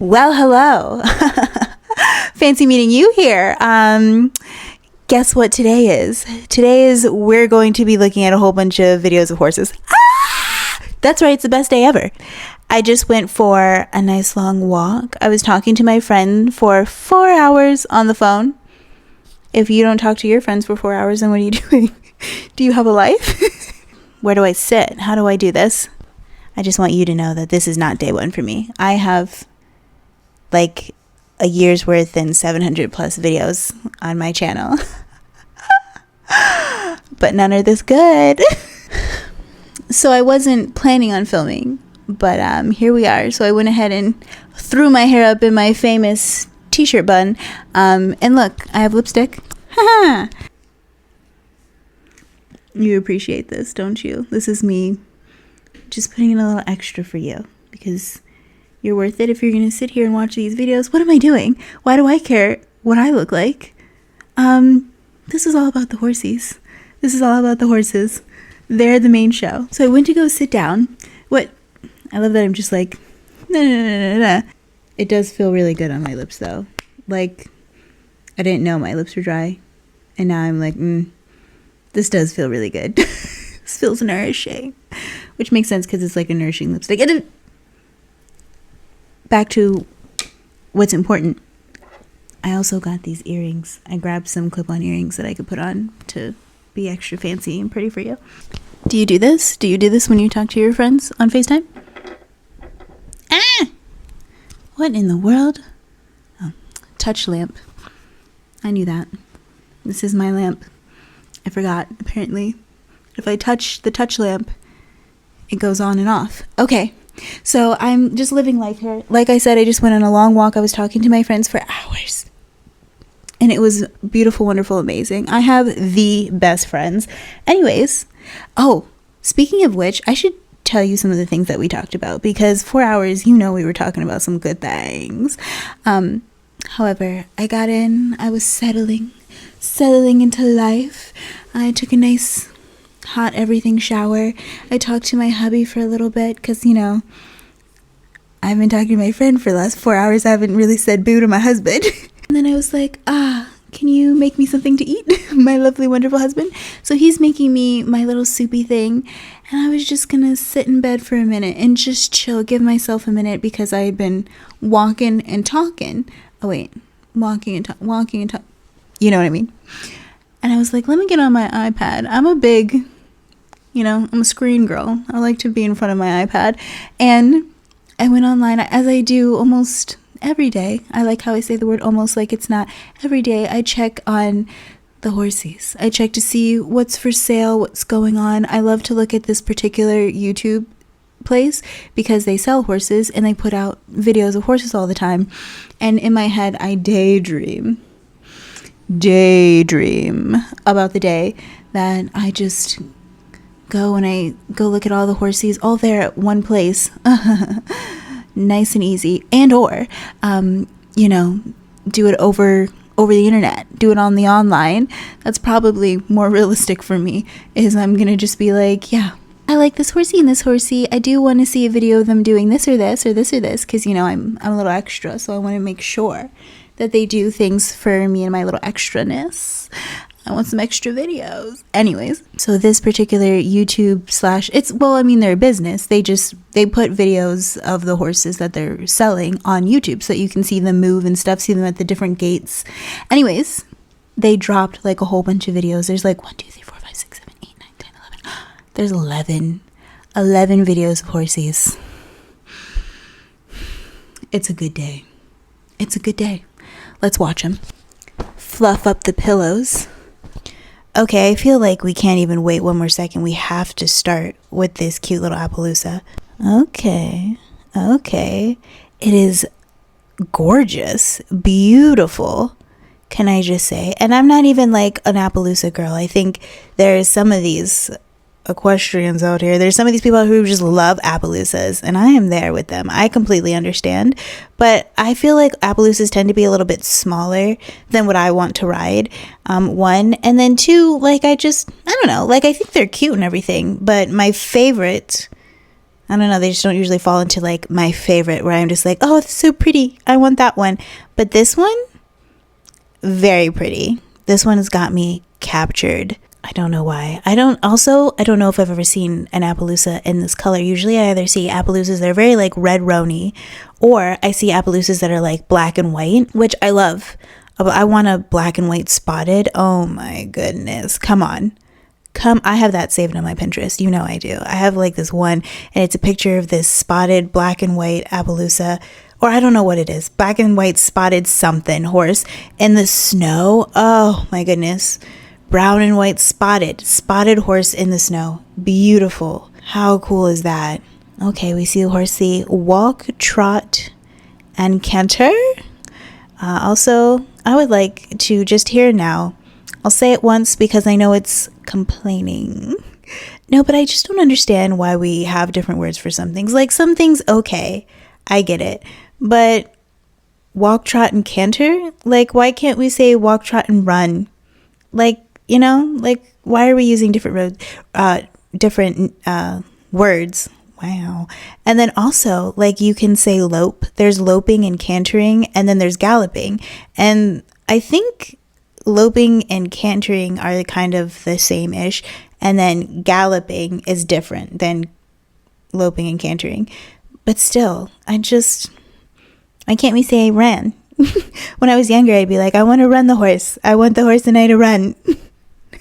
Well, hello. Fancy meeting you here. Guess what today is? Today is we're going to be looking at a whole bunch of videos of horses. That's right, it's the best day ever. I just went for a nice long walk. I was talking to my friend for 4 hours on the phone. If you don't talk to your friends for 4 hours, then what are you doing? Do you have a life? Where do I sit? How do I do this? I just want you to know that this is not day one for me. I have like a year's worth and 700 plus videos on my channel. But none are this good. So I wasn't planning on filming, but here we are. So I went ahead and threw my hair up in my famous t-shirt bun. And look, I have lipstick. You appreciate this, don't you? This is me just putting in a little extra for you because you're worth it. If you're going to sit here and watch these videos, what am I doing? Why do I care what I look like? This is all about the horsies. This is all about the horses. They're the main show. So I went to go sit down. I love that I'm just like, no. It does feel really good on my lips though. Like, I didn't know my lips were dry. And now I'm like, this does feel really good. This feels nourishing. Which makes sense because it's like a nourishing lipstick. Back to what's important. I also got these earrings. I grabbed some clip-on earrings that I could put on to be extra fancy and pretty for you. Do you do this? Do you do this when you talk to your friends on FaceTime? What in the world? Oh, touch lamp. I knew that. This is my lamp. I forgot, apparently. If I touch the touch lamp, it goes on and off. Okay. So I'm just living life here. Like I said, I just went on a long walk. I was talking to my friends for hours. And it was beautiful, wonderful, amazing. I have the best friends. Anyways, speaking of which, I should tell you some of the things that we talked about. Because 4 hours, we were talking about some good things. However, I got in. I was settling into life. I took a nice hot everything shower. I talked to my hubby for a little bit because, I've been talking to my friend for the last 4 hours. I haven't really said boo to my husband. And then I was like, can you make me something to eat? My lovely, wonderful husband. So he's making me my little soupy thing. And I was just going to sit in bed for a minute and just chill, give myself a minute because I had been walking and talking. Walking and talking. You know what I mean? And I was like, let me get on my iPad. I'm a big, I'm a screen girl. I like to be in front of my iPad. And I went online, as I do almost every day. I like how I say the word almost like it's not. Every day I check on the horsies. I check to see what's for sale, what's going on. I love to look at this particular YouTube place because they sell horses and they put out videos of horses all the time. And in my head, I daydream about the day that I just go and I go look at all the horsies all there at one place. Nice and easy. And or do it over the internet, do it on the online. That's probably more realistic for me, is I'm gonna just be like, yeah, I like this horsey and this horsey. I do want to see a video of them doing this or this or this or this because I'm a little extra, so I want to make sure that they do things for me and my little extraness. I want some extra videos. Anyways, so this particular YouTube they're a business. They put videos of the horses that they're selling on YouTube so that you can see them move and stuff, see them at the different gates. Anyways, they dropped like a whole bunch of videos. There's like 1, 2, 3, 4, 5, 6, 7, 8, 9, 10, 11. There's 11 videos of horses. It's a good day. Let's watch them. Fluff up the pillows. Okay, I feel like we can't even wait one more second. We have to start with this cute little Appaloosa. Okay. It is gorgeous, beautiful, can I just say? And I'm not even like an Appaloosa girl. I think there's some of these equestrians out here. There's some of these people who just love Appaloosas, and I am there with them. I completely understand, but I feel like Appaloosas tend to be a little bit smaller than what I want to ride. One, and then two, like I don't know, like I think they're cute and everything, but my favorite I don't know, they just don't usually fall into like my favorite where I'm just like, oh, it's so pretty, I want that one. But this one, very pretty. This one has got me captured. I don't know why. I don't know if I've ever seen an Appaloosa in this color. Usually I either see Appaloosas that are very like red rony, or I see Appaloosas that are like black and white, which I love. I want a black and white spotted. Oh my goodness. Come on. I have that saved on my Pinterest. You know I do. I have like this one, and it's a picture of this spotted black and white Appaloosa, or I don't know what it is. Black and white spotted something horse in the snow. Oh my goodness. Brown and white spotted horse in the snow. Beautiful. How cool is that? Okay, we see the horsey walk, trot, and canter. Also, I would like to just hear now. I'll say it once because I know it's complaining. No, but I just don't understand why we have different words for some things. Like some things, okay, I get it. But walk, trot, and canter? Like, why can't we say walk, trot, and run? Like, you know, like, why are we using different words? Wow. And then also, like, you can say lope. There's loping and cantering, and then there's galloping. And I think loping and cantering are kind of the same-ish. And then galloping is different than loping and cantering. But still, why can't we say ran? When I was younger, I'd be like, I want to run the horse. I want the horse and I to run.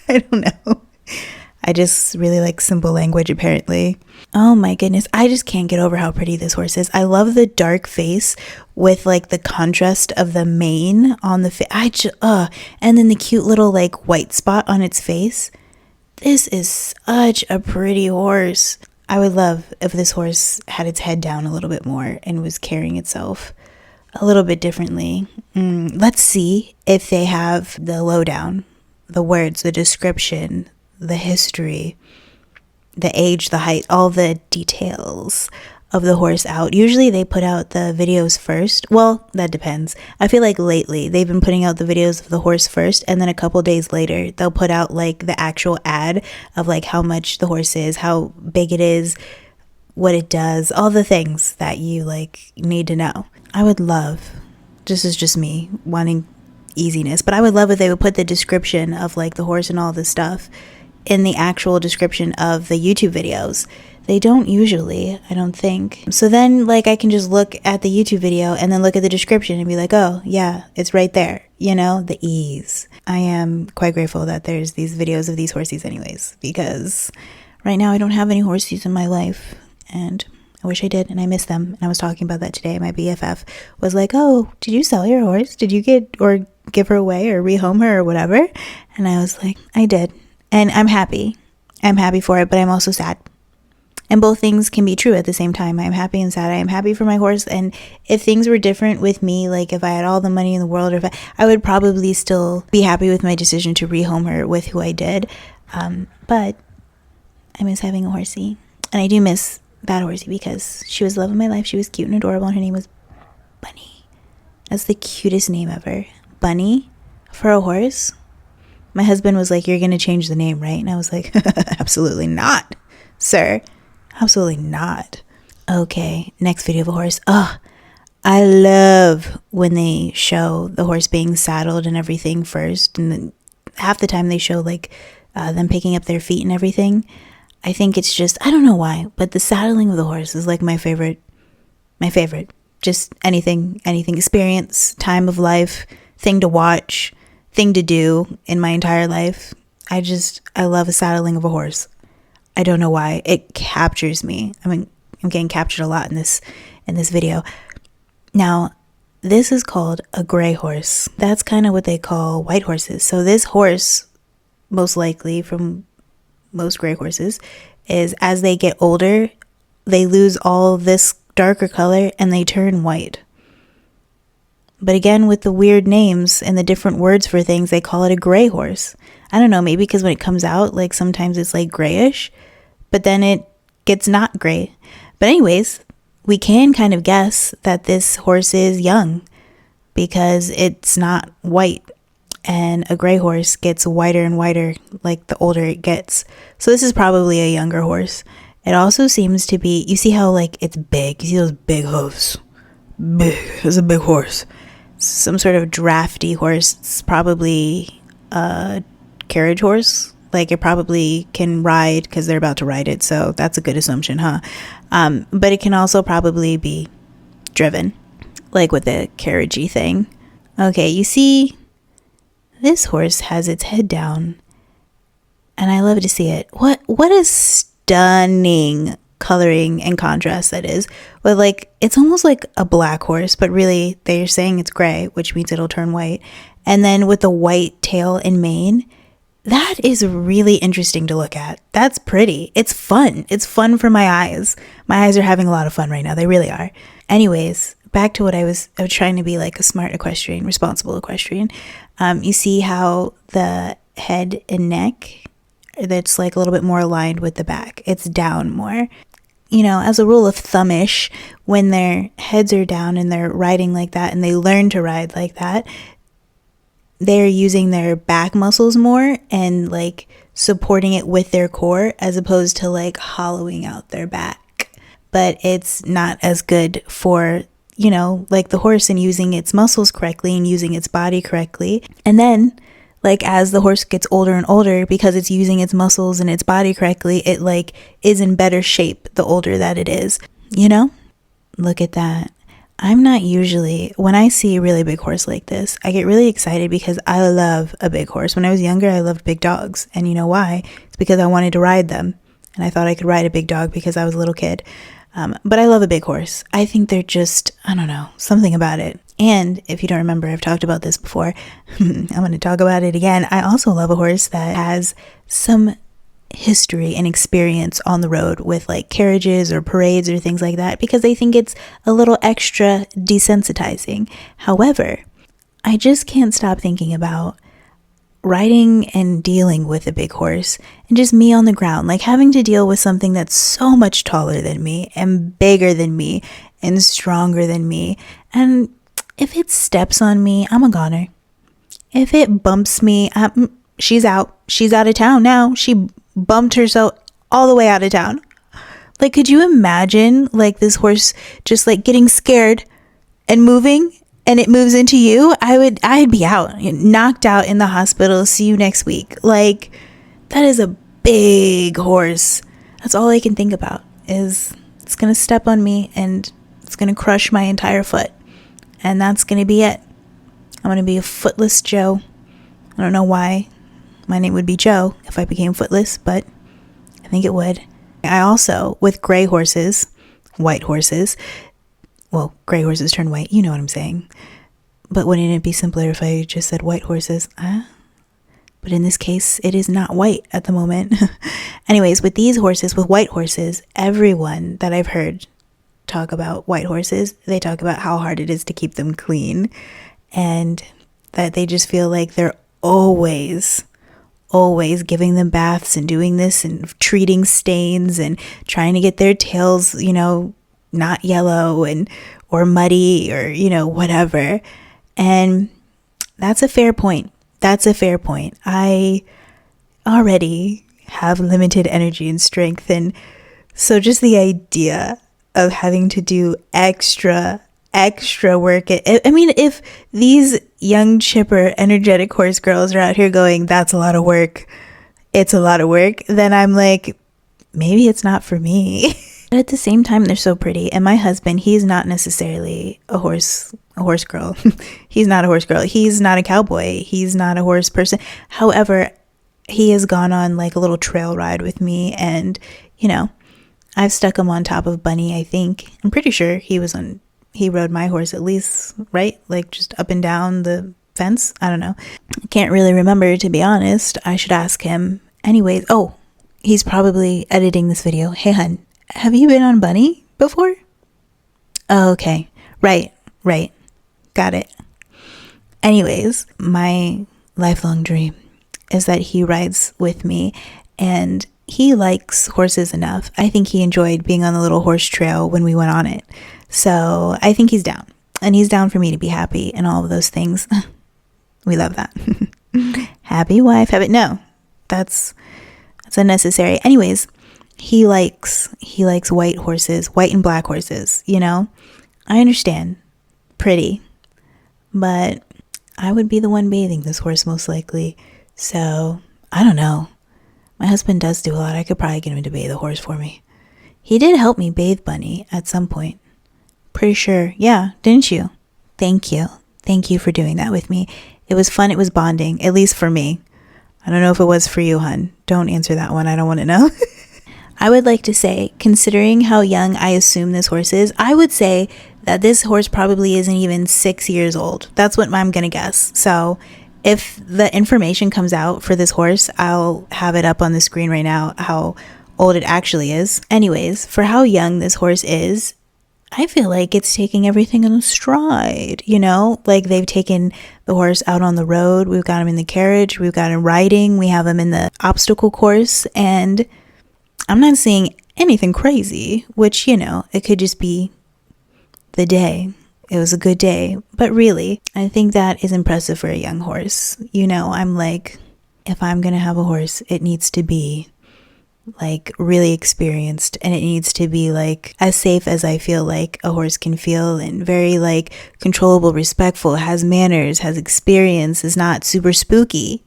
I don't know. I just really like simple language, apparently. Oh my goodness. I just can't get over how pretty this horse is. I love the dark face with like the contrast of the mane on the face. And then the cute little like white spot on its face. This is such a pretty horse. I would love if this horse had its head down a little bit more and was carrying itself a little bit differently. Let's see if they have the lowdown, the words, the description, the history, the age, the height, all the details of the horse out. Usually they put out the videos first. Well, that depends. I feel like lately they've been putting out the videos of the horse first, and then a couple days later they'll put out like the actual ad of like how much the horse is, how big it is, what it does, all the things that you like need to know. I would love, this is just me wanting easiness, but I would love if they would put the description of like the horse and all this stuff in the actual description of the YouTube videos. They don't usually, I don't think. So then like I can just look at the YouTube video and then look at the description and be like, oh yeah, it's right there. You know, the ease. I am quite grateful that there's these videos of these horsies anyways, because right now I don't have any horsies in my life and I wish I did, and I miss them. And I was talking about that today. My BFF was like, oh, did you sell your horse? Did you get or give her away or rehome her or whatever? And I was like, I did. And I'm happy. I'm happy for it, but I'm also sad. And both things can be true at the same time. I'm happy and sad. I am happy for my horse. And if things were different with me, like if I had all the money in the world, or if I would probably still be happy with my decision to rehome her with who I did. But I miss having a horsey. And I do miss that horsey because she was the love of my life. She was cute and adorable, and her name was Bunny. That's the cutest name ever. Bunny for a horse. My husband was like, you're going to change the name, right? And I was like, absolutely not, sir. Absolutely not. Okay, next video of a horse. Oh, I love when they show the horse being saddled and everything first. And then half the time they show like them picking up their feet and everything. I think it's just, I don't know why, but the saddling of the horse is like my favorite. Just anything experience, time of life, thing to watch, thing to do in my entire life. I love a saddling of a horse. I don't know why. It captures me. I mean, I'm getting captured a lot in this video. Now, this is called a gray horse. That's kind of what they call white horses. So this horse, most likely from most gray horses, is as they get older, they lose all this darker color and they turn white. But again, with the weird names and the different words for things, they call it a gray horse. I don't know, maybe because when it comes out, like sometimes it's like grayish, but then it gets not gray. But anyways, we can kind of guess that this horse is young because it's not white. And a gray horse gets whiter and whiter like the older it gets. So this is probably a younger horse. It also seems to be, you see how like it's big, you see those big hooves, big, it's a big horse, some sort of drafty horse. It's probably a carriage horse, like it probably can ride because they're about to ride it, so that's a good assumption, huh? But it can also probably be driven, like with the carriagey thing. Okay, you see this horse has its head down, and I love to see it. What a stunning coloring and contrast that is. But like, it's almost like a black horse, but really they're saying it's gray, which means it'll turn white. And then with the white tail and mane, that is really interesting to look at. That's pretty. It's fun. It's fun for my eyes. My eyes are having a lot of fun right now. They really are. Anyways, back to what I was trying to be like a smart equestrian, responsible equestrian. You see how the head and neck, that's like a little bit more aligned with the back. It's down more. You know, as a rule of thumbish, when their heads are down and they're riding like that and they learn to ride like that, they're using their back muscles more and like supporting it with their core as opposed to like hollowing out their back. But it's not as good for, you know, like the horse and using its muscles correctly and using its body correctly. And then like as the horse gets older and older, because it's using its muscles and its body correctly, it like is in better shape the older that it is, you know? Look at that. I'm not usually, when I see a really big horse like this, I get really excited because I love a big horse. When I was younger, I loved big dogs. And you know why? It's because I wanted to ride them. And I thought I could ride a big dog because I was a little kid. But I love a big horse. I think they're just, I don't know, something about it. And if you don't remember, I've talked about this before. I'm going to talk about it again. I also love a horse that has some history and experience on the road with like carriages or parades or things like that, because I think it's a little extra desensitizing. However, I just can't stop thinking about riding and dealing with a big horse and just me on the ground, like having to deal with something that's so much taller than me and bigger than me and stronger than me. And if it steps on me, I'm a goner. If it bumps me, she's out. She's out of town now. She bumped herself all the way out of town. Like, could you imagine like this horse just like getting scared and moving, and it moves into you? I'd be out, knocked out in the hospital. See you next week. Like, that is a big horse. That's all I can think about is it's going to step on me and it's going to crush my entire foot. And that's going to be it. I'm going to be a footless Joe. I don't know why my name would be Joe if I became footless, but I think it would. I also, with gray horses, white horses, well, gray horses turn white, you know what I'm saying. But wouldn't it be simpler if I just said white horses? But in this case, it is not white at the moment. Anyways, with these horses, with white horses, everyone that I've heard talk about white horses, they talk about how hard it is to keep them clean, and that they just feel like they're always giving them baths and doing this and treating stains and trying to get their tails, you know, not yellow and or muddy or, you know, whatever. And that's a fair point. I already have limited energy and strength, and so just the idea of having to do extra work. I mean, if these young, chipper, energetic horse girls are out here going, that's a lot of work, it's a lot of work, then I'm like, maybe it's not for me. But at the same time, they're so pretty. And my husband, he's not necessarily a horse girl. He's not a horse girl. He's not a cowboy. He's not a horse person. However, he has gone on like a little trail ride with me, and, you know, I've stuck him on top of Bunny, I think. I'm pretty sure he rode my horse at least, right? Like just up and down the fence. I don't know. I can't really remember, to be honest. I should ask him. Anyways, oh, he's probably editing this video. Hey, hun, have you been on Bunny before? Oh, okay. Right. Got it. Anyways, my lifelong dream is that he rides with me, and he likes horses enough. I think he enjoyed being on the little horse trail when we went on it. So I think he's down, and he's down for me to be happy and all of those things. We love that. Happy wife, no, that's unnecessary. Anyways, he likes white horses, white and black horses, you know? I understand. Pretty. But I would be the one bathing this horse most likely. So, I don't know. My husband does do a lot. I could probably get him to bathe the horse for me. He did help me bathe Bunny at some point. Pretty sure. Yeah, didn't you? Thank you. Thank you for doing that with me. It was fun. It was bonding, at least for me. I don't know if it was for you, hun. Don't answer that one. I don't want to know. I would like to say, considering how young I assume this horse is, I would say that this horse probably isn't even 6 years old. That's what I'm going to guess. So if the information comes out for this horse, I'll have it up on the screen right now, how old it actually is. Anyways, for how young this horse is, I feel like it's taking everything in a stride, you know? Like they've taken the horse out on the road. We've got him in the carriage. We've got him riding. We have him in the obstacle course. And I'm not seeing anything crazy, which, you know, it could just be the day. It was a good day. But really, I think that is impressive for a young horse. You know, I'm like, if I'm going to have a horse, it needs to be like really experienced, and it needs to be like as safe as I feel like a horse can feel, and very like controllable, respectful, has manners, has experience, is not super spooky.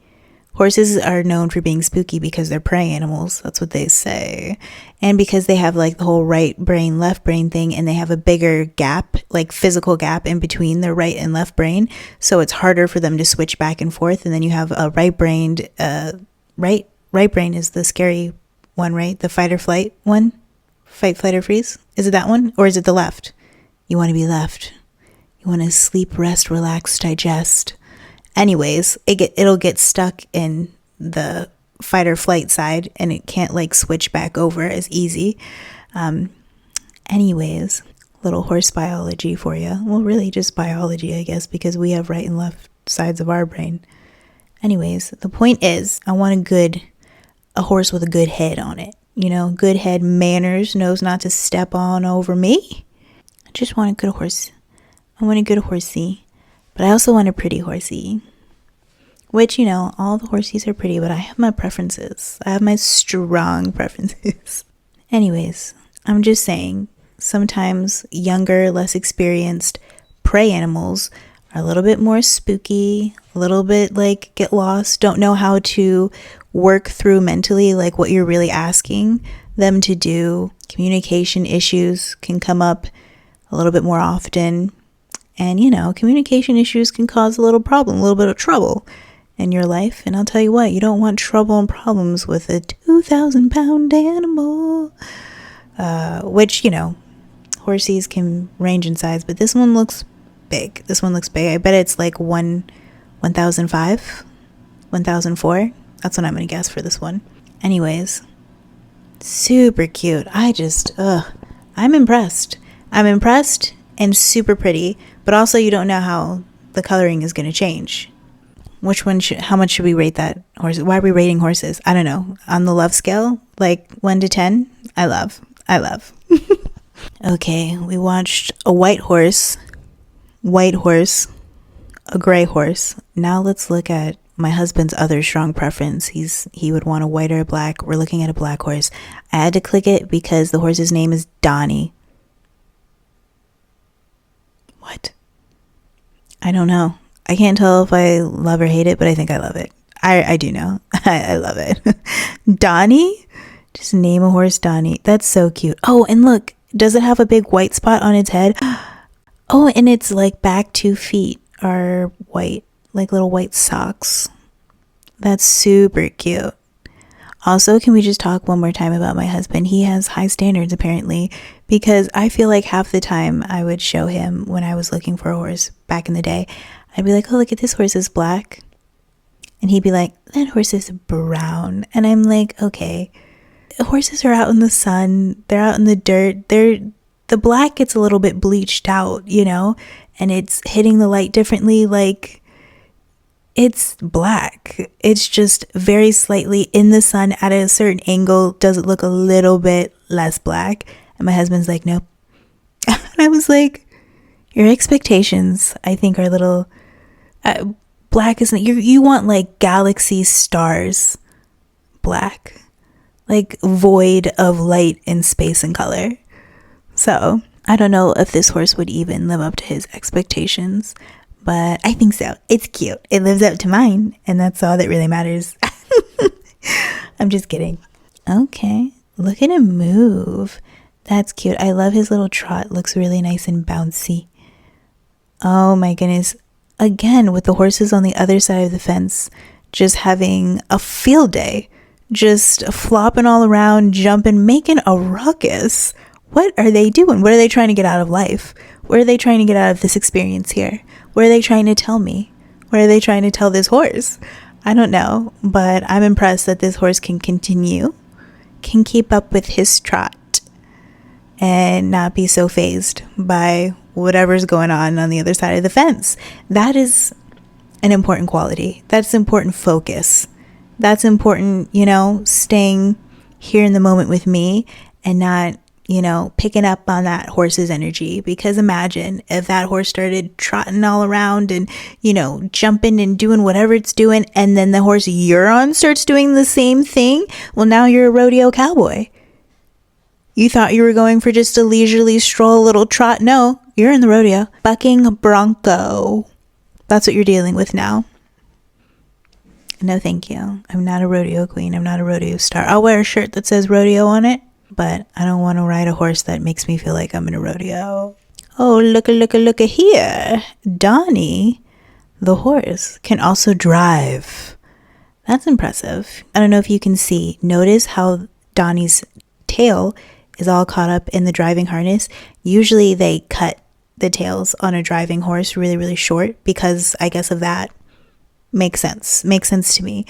Horses are known for being spooky because they're prey animals. That's what they say. And because they have like the whole right brain, left brain thing, and they have a bigger gap, like physical gap in between their right and left brain. So it's harder for them to switch back and forth. And then you have a right-brained, right brain is the scary one, right? The fight or flight one? Fight, flight, or freeze? Is it that one? Or is it the left? You want to be left. You want to sleep, rest, relax, digest. Anyways, it'll get stuck in the fight or flight side, and it can't like switch back over as easy. Anyways, little horse biology for you. Well, really just biology, I guess, because we have right and left sides of our brain. Anyways, the point is, I want a horse with a good head on it. You know, good head, manners, knows not to step on over me. I just want a good horse. I want a good horsey. But I also want a pretty horsey. Which, you know, all the horsies are pretty, but I have my preferences. I have my strong preferences. Anyways, I'm just saying, sometimes younger, less experienced prey animals are a little bit more spooky, a little bit like get lost, don't know how to work through mentally like what you're really asking them to do. Communication issues can come up a little bit more often. And, you know, communication issues can cause a little problem, a little bit of trouble in your life. And I'll tell you what, you don't want trouble and problems with a 2,000-pound animal. Which, you know, horsies can range in size, but this one looks big. This one looks big. I bet it's like 1,005, 1,004. That's what I'm going to guess for this one. Anyways, super cute. I'm impressed. I'm impressed and super pretty, but also you don't know how the coloring is going to change. How much should we rate that horse? Why are we rating horses? I don't know. On the love scale, like 1 to 10, I love. Okay, we watched a white horse, a gray horse. Now let's look at my husband's other strong preference. He would want a white or a black. We're looking at a black horse. I had to click it because the horse's name is Donnie. What? I don't know. I can't tell if I love or hate it, but I think I love it. I do know. I love it. Donnie? Just name a horse Donnie. That's so cute. Oh, and look, does it have a big white spot on its head? Oh, and its like back 2 feet are white, like little white socks. That's super cute. Also, can we just talk one more time about my husband? He has high standards apparently, because I feel like half the time I would show him when I was looking for a horse back in the day, I'd be like, oh, look at this horse is black. And he'd be like, that horse is brown. And I'm like, okay, horses are out in the sun. They're out in the dirt. The black gets a little bit bleached out, you know, and it's hitting the light differently. Like, it's black. It's just very slightly in the sun at a certain angle. Does it look a little bit less black? And my husband's like, nope. And I was like, your expectations, I think, are a little black. Isn't it? You want like galaxy stars black. like void of light and space and color. So I don't know if this horse would even live up to his expectations, but I think so. It's cute. It lives up to mine, and that's all that really matters. I'm just kidding. Okay, look at him move. That's cute. I love his little trot. Looks really nice and bouncy. Oh my goodness. Again, with the horses on the other side of the fence, just having a field day. Just flopping all around, jumping, making a ruckus. What are they doing? What are they trying to get out of life? What are they trying to get out of this experience here? What are they trying to tell me? What are they trying to tell this horse? I don't know, but I'm impressed that this horse can keep up with his trot and not be so fazed by whatever's going on the other side of the fence. That is an important quality. That's important focus. That's important, staying here in the moment with me and not, picking up on that horse's energy. Because imagine if that horse started trotting all around and, jumping and doing whatever it's doing, and then the horse you're on starts doing the same thing. Well, now you're a rodeo cowboy. You thought you were going for just a leisurely stroll, a little trot. No, you're in the rodeo. Bucking bronco. That's what you're dealing with now. No, thank you. I'm not a rodeo queen. I'm not a rodeo star. I'll wear a shirt that says rodeo on it, but I don't want to ride a horse that makes me feel like I'm in a rodeo. Oh, look at here. Donnie, the horse, can also drive. That's impressive. I don't know if you can see. Notice how Donnie's tail is all caught up in the driving harness. Usually they cut the tails on a driving horse really, really short because I guess of that. Makes sense to me.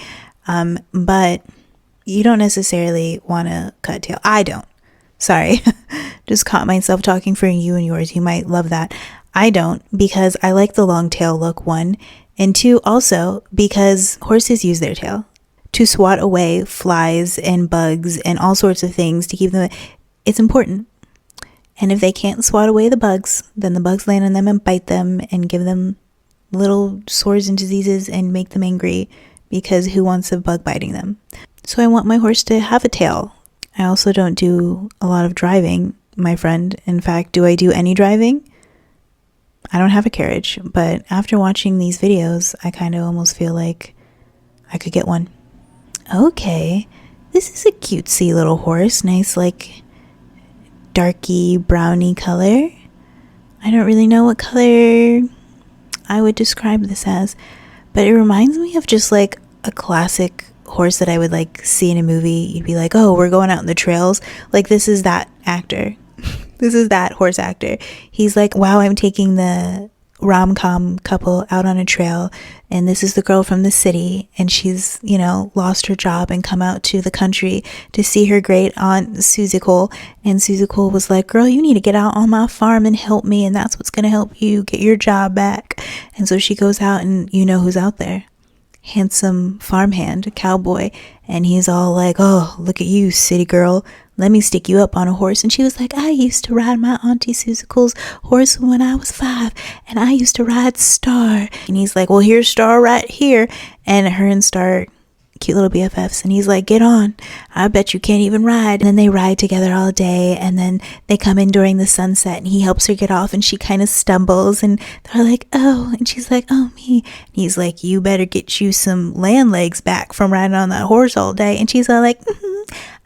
But you don't necessarily want to cut tail. I don't. Sorry. Just caught myself talking for you and yours. You might love that. I don't, because I like the long tail look, one. And two, also because horses use their tail to swat away flies and bugs and all sorts of things to keep them. It's important. And if they can't swat away the bugs, then the bugs land on them and bite them and give them little sores and diseases and make them angry, because who wants a bug biting them? So I want my horse to have a tail. I also don't do a lot of driving, my friend. In fact, do I do any driving? I don't have a carriage, but after watching these videos, I kind of almost feel like I could get one. Okay, this is a cutesy little horse. Nice, like, darky browny color. I don't really know what color I would describe this as, but it reminds me of just like a classic horse that I would like see in a movie. You'd be like, oh, we're going out in the trails. Like, this is that actor. This is that horse actor. He's like, wow, I'm taking the rom-com couple out on a trail, and this is the girl from the city, and she's, lost her job and come out to the country to see her great aunt Susie Cole. And Susie Cole was like, girl, you need to get out on my farm and help me, and that's what's gonna help you get your job back. And so she goes out, and you know who's out there? Handsome farmhand, cowboy. And he's all like, oh, look at you, city girl, let me stick you up on a horse. And she was like, I used to ride my auntie Susie Cole's horse when I was 5, and I used to ride Star. And he's like, well, here's Star right here. And her and Star, cute little BFFs, and he's like, get on, I bet you can't even ride. And then they ride together all day, and then they come in during the sunset, and he helps her get off, and she kind of stumbles, and they're like, oh, and she's like, oh, me. And he's like, you better get you some land legs back from riding on that horse all day. And she's all like,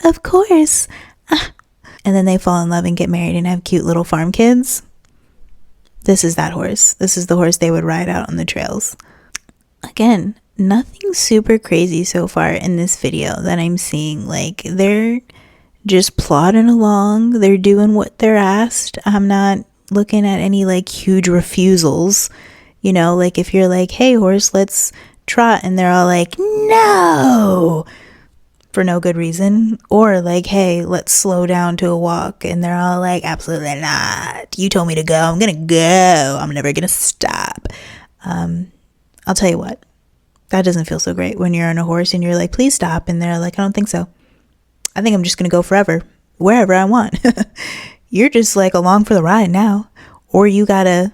of course. And then they fall in love and get married and have cute little farm kids. This is that horse. This is the horse they would ride out on the trails. Again, nothing super crazy so far in this video that I'm seeing. Like, they're just plodding along. They're doing what they're asked. I'm not looking at any like huge refusals. Like if you're like, hey horse, let's trot, and they're all like, no, for no good reason. Or like, hey, let's slow down to a walk, and they're all like, absolutely not. You told me to go. I'm gonna go. I'm never gonna stop. I'll tell you what. That doesn't feel so great when you're on a horse and you're like, please stop. And they're like, I don't think so. I think I'm just going to go forever, wherever I want. You're just like along for the ride now. Or you got to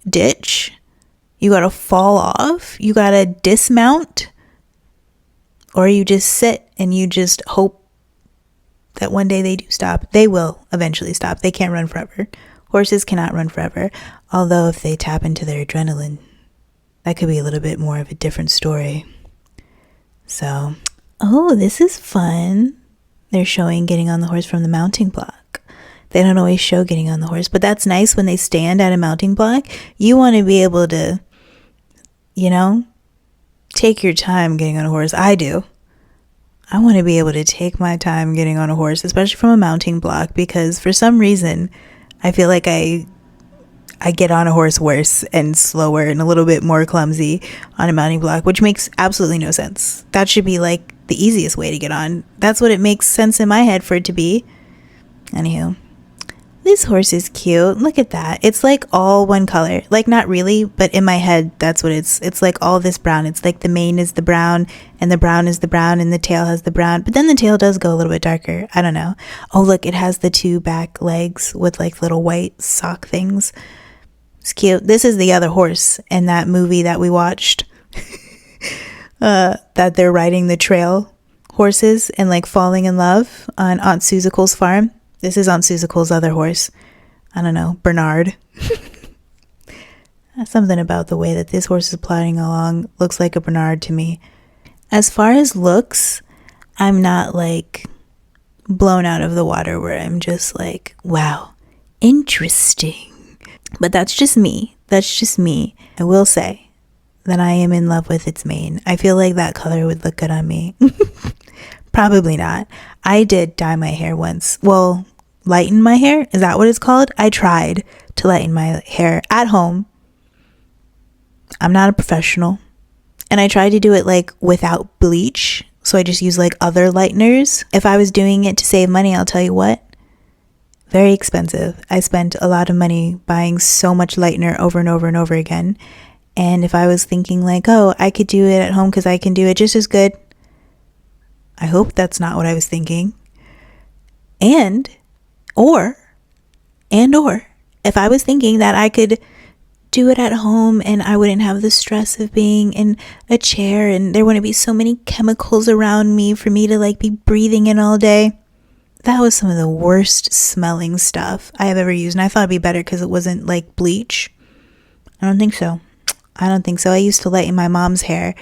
ditch. You got to fall off. You got to dismount. Or you just sit and you just hope that one day they do stop. They will eventually stop. They can't run forever. Horses cannot run forever. Although if they tap into their adrenaline, that could be a little bit more of a different story. So, oh, this is fun. They're showing getting on the horse from the mounting block. They don't always show getting on the horse, but that's nice when they stand at a mounting block. You want to be able to, take your time getting on a horse. I do. I want to be able to take my time getting on a horse, especially from a mounting block, because for some reason, I feel like I get on a horse worse and slower and a little bit more clumsy on a mounting block, which makes absolutely no sense. That should be like the easiest way to get on. That's what it makes sense in my head for it to be. Anywho, this horse is cute. Look at that. It's like all one color. Like not really, but in my head, that's what it's like all this brown. It's like the mane is the brown and the brown is the brown and the tail has the brown. But then the tail does go a little bit darker. I don't know. Oh, look, it has the two back legs with like little white sock things. It's cute. This is the other horse in that movie that we watched. That they're riding the trail horses and like falling in love on Aunt Seussicle's farm. This is Aunt Seussicle's other horse. I don't know, Bernard. Something about the way that this horse is plodding along looks like a Bernard to me. As far as looks, I'm not like blown out of the water where I'm just like, wow, interesting. But that's just me. I will say that I am in love with its mane. I feel like that color would look good on me. Probably not. I did dye my hair once. Well, lighten my hair? Is that what it's called? I tried to lighten my hair at home. I'm not a professional. And I tried to do it like without bleach. So I just use like other lighteners. If I was doing it to save money, I'll tell you what. Very expensive. I spent a lot of money buying so much lightener over and over and over again. And if I was thinking like, oh, I could do it at home because I can do it just as good. I hope that's not what I was thinking. Or, if I was thinking that I could do it at home and I wouldn't have the stress of being in a chair and there wouldn't be so many chemicals around me for me to like be breathing in all day. That was some of the worst smelling stuff I have ever used. And I thought it'd be better because it wasn't like bleach. I don't think so. I used to lighten my mom's hair.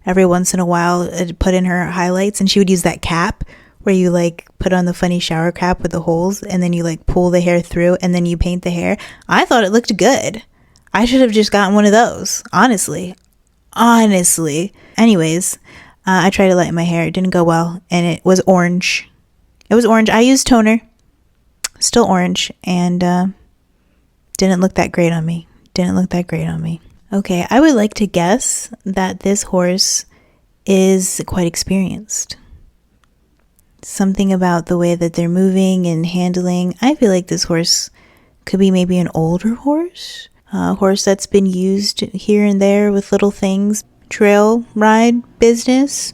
Every once in a while, I'd put in her highlights and she would use that cap where you like put on the funny shower cap with the holes and then you like pull the hair through and then you paint the hair. I thought it looked good. I should have just gotten one of those. Honestly. Anyways, I tried to lighten my hair. It didn't go well and it was orange. I used toner. Still orange and didn't look that great on me. Okay, I would like to guess that this horse is quite experienced. Something about the way that they're moving and handling. I feel like this horse could be maybe an older horse. A horse that's been used here and there with little things. Trail ride business.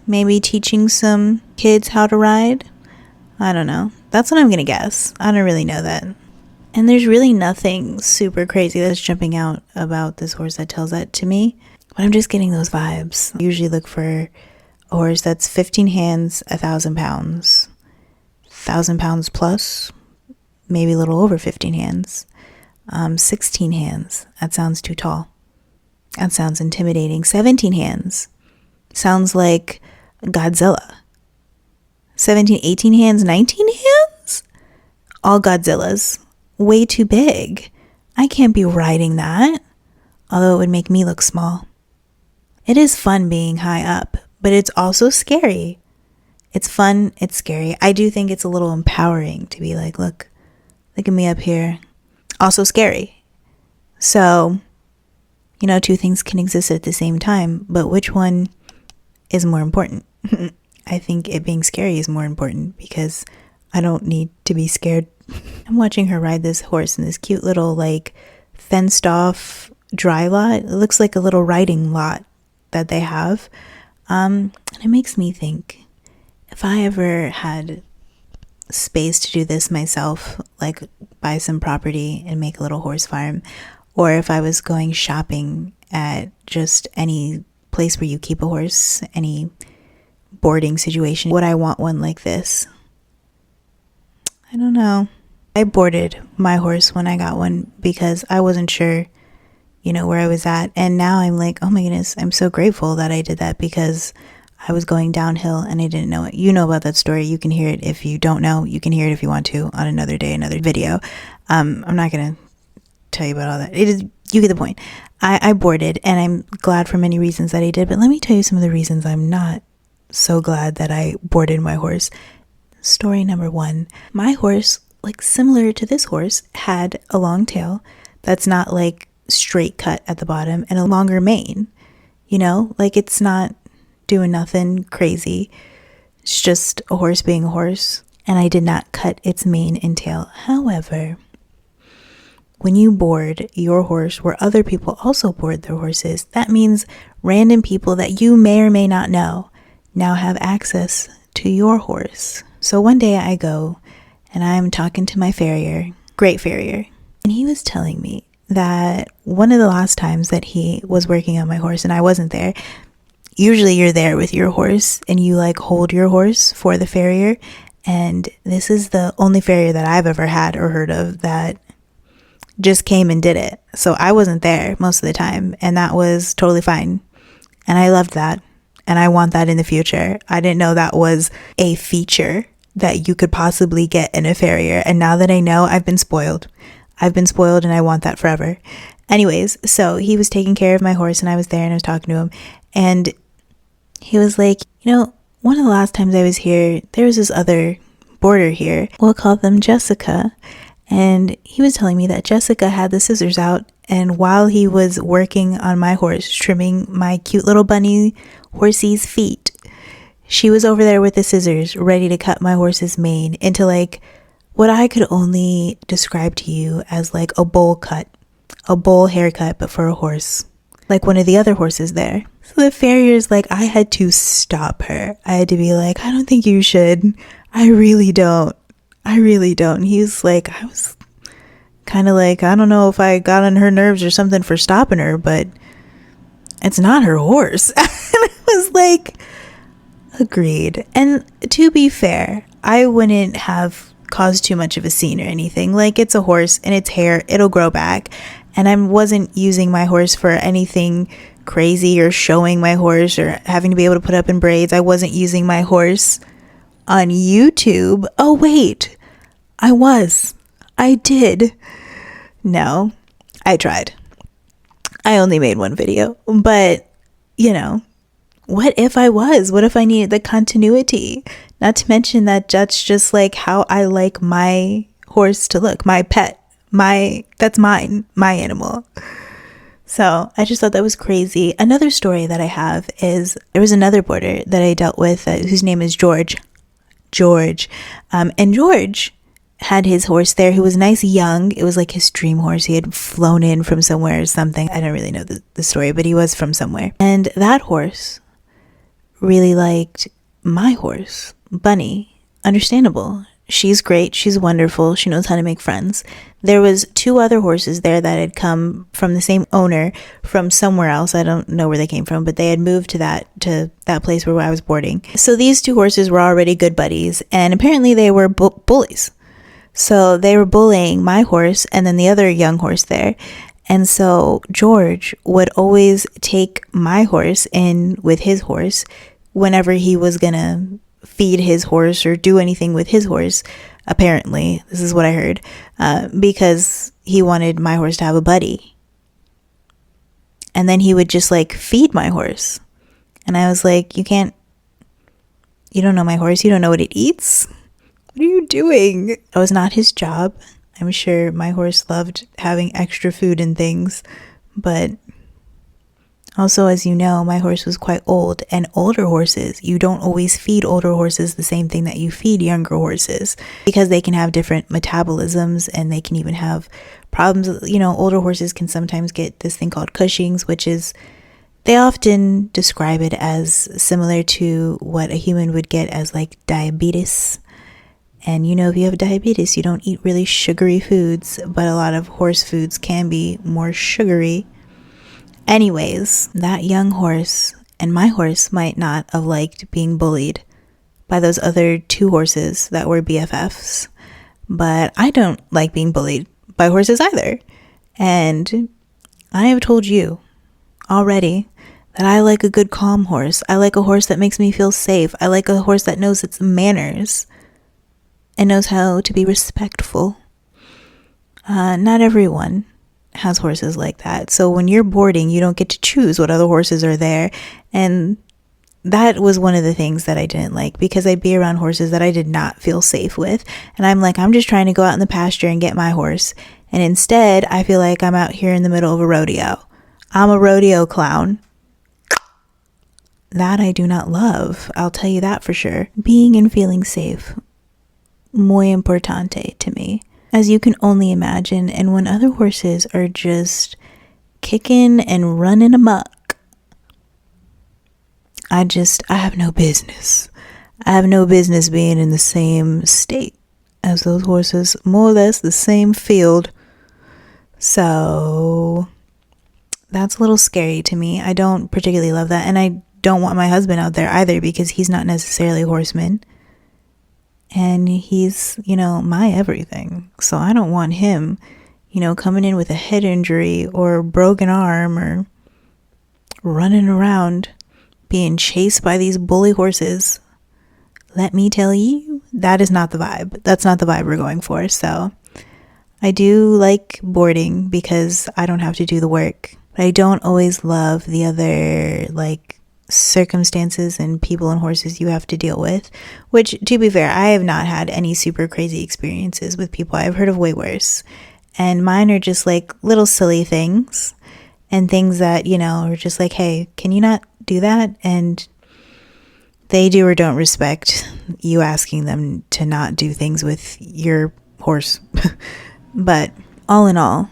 Maybe teaching some kids how to ride. I don't know. That's what I'm going to guess. I don't really know that. And there's really nothing super crazy that's jumping out about this horse that tells that to me. But I'm just getting those vibes. I usually look for a horse that's 15 hands, 1,000 pounds. 1,000 pounds plus, maybe a little over 15 hands. 16 hands. That sounds too tall. That sounds intimidating. 17 hands. Sounds like Godzilla. 17, 18 hands, 19 hands? All Godzillas. Way too big. I can't be riding that. Although it would make me look small. It is fun being high up, but it's also scary. It's fun, it's scary. I do think it's a little empowering to be like, look at me up here. Also scary. So, two things can exist at the same time, but which one is more important? I think it being scary is more important because I don't need to be scared. I'm watching her ride this horse in this cute little like fenced off dry lot. It looks like a little riding lot that they have. And it makes me think if I ever had space to do this myself, like buy some property and make a little horse farm, or if I was going shopping at just any place where you keep a horse, any boarding situation, would I want one like this? I don't know. I boarded my horse when I got one because I wasn't sure, where I was at. And now I'm like, oh my goodness, I'm so grateful that I did that because I was going downhill and I didn't know it. You know about that story. You can hear it if you don't know. You can hear it if you want to on another day, another video. I'm not going to tell you about all that. You get the point. I boarded, and I'm glad for many reasons that I did. But let me tell you some of the reasons I'm not so glad that I boarded my horse. Story number 1. My horse, like similar to this horse, had a long tail that's not like straight cut at the bottom and a longer mane. Like it's not doing nothing crazy. It's just a horse being a horse. And I did not cut its mane and tail. However, when you board your horse where other people also board their horses, that means random people that you may or may not know now have access to your horse. So one day I go and I'm talking to my farrier, great farrier, and he was telling me that one of the last times that he was working on my horse and I wasn't there, usually you're there with your horse and you like hold your horse for the farrier, and this is the only farrier that I've ever had or heard of that just came and did it. So I wasn't there most of the time, and that was totally fine. And I loved that. And I want that in the future. I didn't know that was a feature that you could possibly get in a farrier. And now that I know, I've been spoiled. And I want that forever. Anyways, so he was taking care of my horse and I was there and I was talking to him. And he was like, one of the last times I was here, there was this other boarder here. We'll call them Jessica. And he was telling me that Jessica had the scissors out, and while he was working on my horse, trimming my cute little bunny horsey's feet, she was over there with the scissors, ready to cut my horse's mane into like what I could only describe to you as like a bowl cut, a bowl haircut, but for a horse, like one of the other horses there. So the farrier's like, I had to stop her. I had to be like, I don't think you should. I really don't. And he's like, I was kind of like, I don't know if I got on her nerves or something for stopping her, but it's not her horse. And I was like, agreed. And to be fair, I wouldn't have caused too much of a scene or anything. Like, it's a horse and it's hair, it'll grow back. And I wasn't using my horse for anything crazy or showing my horse or having to be able to put up in braids. I wasn't using my horse on YouTube. Oh, wait. I did. No, I tried. I only made one video, but what if I was? What if I needed the continuity? Not to mention that that's just like how I like my horse to look, my pet, that's mine, my animal. So I just thought that was crazy. Another story that I have is there was another boarder that I dealt with whose name is George. And George had his horse there who was nice young. It was like his dream horse. He had flown in from somewhere or something. I don't really know the story, but he was from somewhere. And that horse really liked my horse, Bunny. Understandable. She's great. She's wonderful. She knows how to make friends. There was 2 other horses there that had come from the same owner from somewhere else. I don't know where they came from, but they had moved to that place where I was boarding. So these 2 horses were already good buddies, and apparently they were bullies. So they were bullying my horse and then the other young horse there. And so George would always take my horse in with his horse whenever he was gonna feed his horse or do anything with his horse. Apparently, this is what I heard, because he wanted my horse to have a buddy. And then he would just like feed my horse. And I was like, you don't know my horse. You don't know what it eats. What are you doing? That was not his job. I'm sure my horse loved having extra food and things, but also, as you know, my horse was quite old, and older horses, you don't always feed older horses the same thing that you feed younger horses because they can have different metabolisms and they can even have problems. Older horses can sometimes get this thing called Cushing's, which is, they often describe it as similar to what a human would get as like diabetes. And if you have diabetes, you don't eat really sugary foods, but a lot of horse foods can be more sugary. Anyways, that young horse and my horse might not have liked being bullied by those other 2 horses that were BFFs. but I don't like being bullied by horses either. And I have told you already that I like a good calm horse. I like a horse that makes me feel safe. I like a horse that knows its manners and knows how to be respectful. Not everyone has horses like that. So when you're boarding, you don't get to choose what other horses are there. And that was one of the things that I didn't like, because I'd be around horses that I did not feel safe with. And I'm like, I'm just trying to go out in the pasture and get my horse. And instead, I feel like I'm out here in the middle of a rodeo. I'm a rodeo clown. That I do not love. I'll tell you that for sure. Being and feeling safe, muy importante to me, as you can only imagine. And when other horses are just kicking and running amok, I have no business. I have no business being in the same state as those horses, more or less the same field. So that's a little scary to me. I don't particularly love that. And I don't want my husband out there either, because he's not necessarily a horseman. And he's, my everything. So I don't want him, coming in with a head injury or a broken arm or running around being chased by these bully horses. Let me tell you, that is not the vibe. That's not the vibe we're going for. So I do like boarding because I don't have to do the work. But I don't always love the other, circumstances and people and horses you have to deal with. Which, to be fair, I have not had any super crazy experiences with people. I've heard of way worse. And mine are just little silly things. And things that, are just hey, can you not do that? And they do or don't respect you asking them to not do things with your horse. But all in all,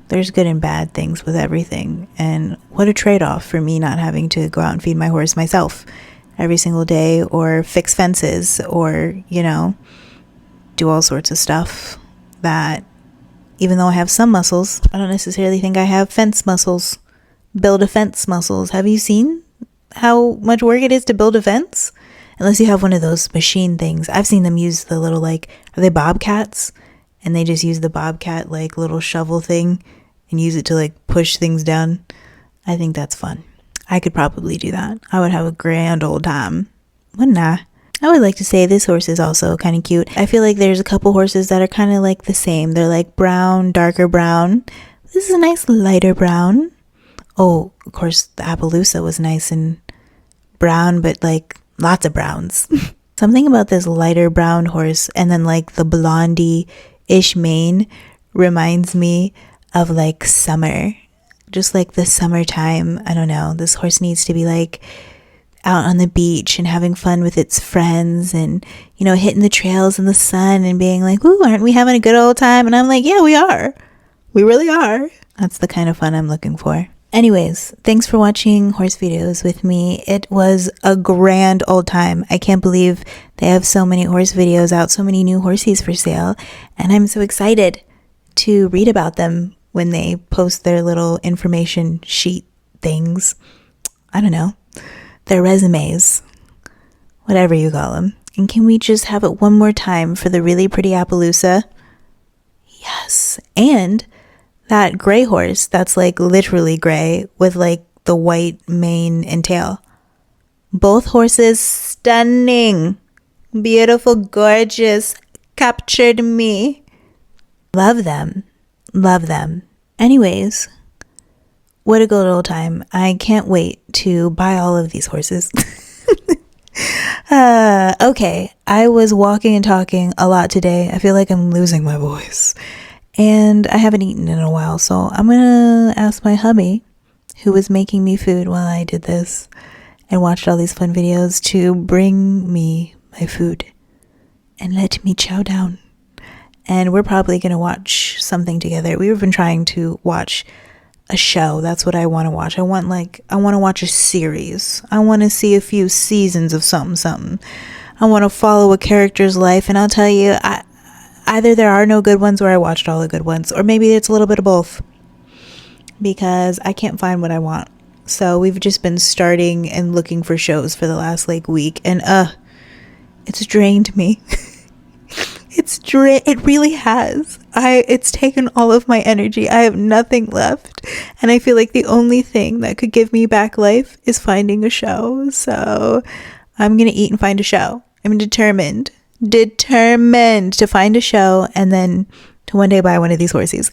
there's good and bad things with everything. And what a trade-off for me not having to go out and feed my horse myself every single day, or fix fences, or, do all sorts of stuff that, even though I have some muscles, I don't necessarily think I have fence muscles. Build a fence muscles. Have you seen how much work it is to build a fence? Unless you have one of those machine things. I've seen them use the little, are they bobcats? And they just use the bobcat, little shovel thing and use it to, push things down. I think that's fun. I could probably do that. I would have a grand old time. Wouldn't I? I would like to say this horse is also kind of cute. I feel like there's a couple horses that are kind of the same. They're brown, darker brown. This is a nice lighter brown. Oh, of course, the Appaloosa was nice and brown, but lots of browns. Something about this lighter brown horse and then the blondie-ish mane reminds me of summer. Just the summertime. I don't know. This horse needs to be out on the beach and having fun with its friends and, hitting the trails in the sun and being ooh, aren't we having a good old time? And I'm yeah, we are. We really are. That's the kind of fun I'm looking for. Anyways, thanks for watching horse videos with me. It was a grand old time. I can't believe they have so many horse videos out, so many new horsies for sale. And I'm so excited to read about them when they post their little information sheet things. I don't know. Their resumes. Whatever you call them. And can we just have it one more time for the really pretty Appaloosa? Yes. And that gray horse that's literally gray with the white mane and tail. Both horses stunning, beautiful, gorgeous, captured me. Love them. Love them. Anyways, what a good old time. I can't wait to buy all of these horses. Okay, I was walking and talking a lot today. I feel like I'm losing my voice. And I haven't eaten in a while, so I'm gonna ask my hubby, who was making me food while I did this and watched all these fun videos, to bring me my food and let me chow down. And we're probably gonna watch something together. We've been trying to watch a show. That's what I want to watch. I want to watch a series. I want to see a few seasons of something. I want to follow a character's life, and I'll tell you, either there are no good ones or I watched all the good ones, or maybe it's a little bit of both, because I can't find what I want. So we've just been starting and looking for shows for the last week, and it's drained me. It really has. It's taken all of my energy. I have nothing left. And I feel like the only thing that could give me back life is finding a show. So I'm going to eat and find a show. I'm determined to find a show and then to one day buy one of these horses.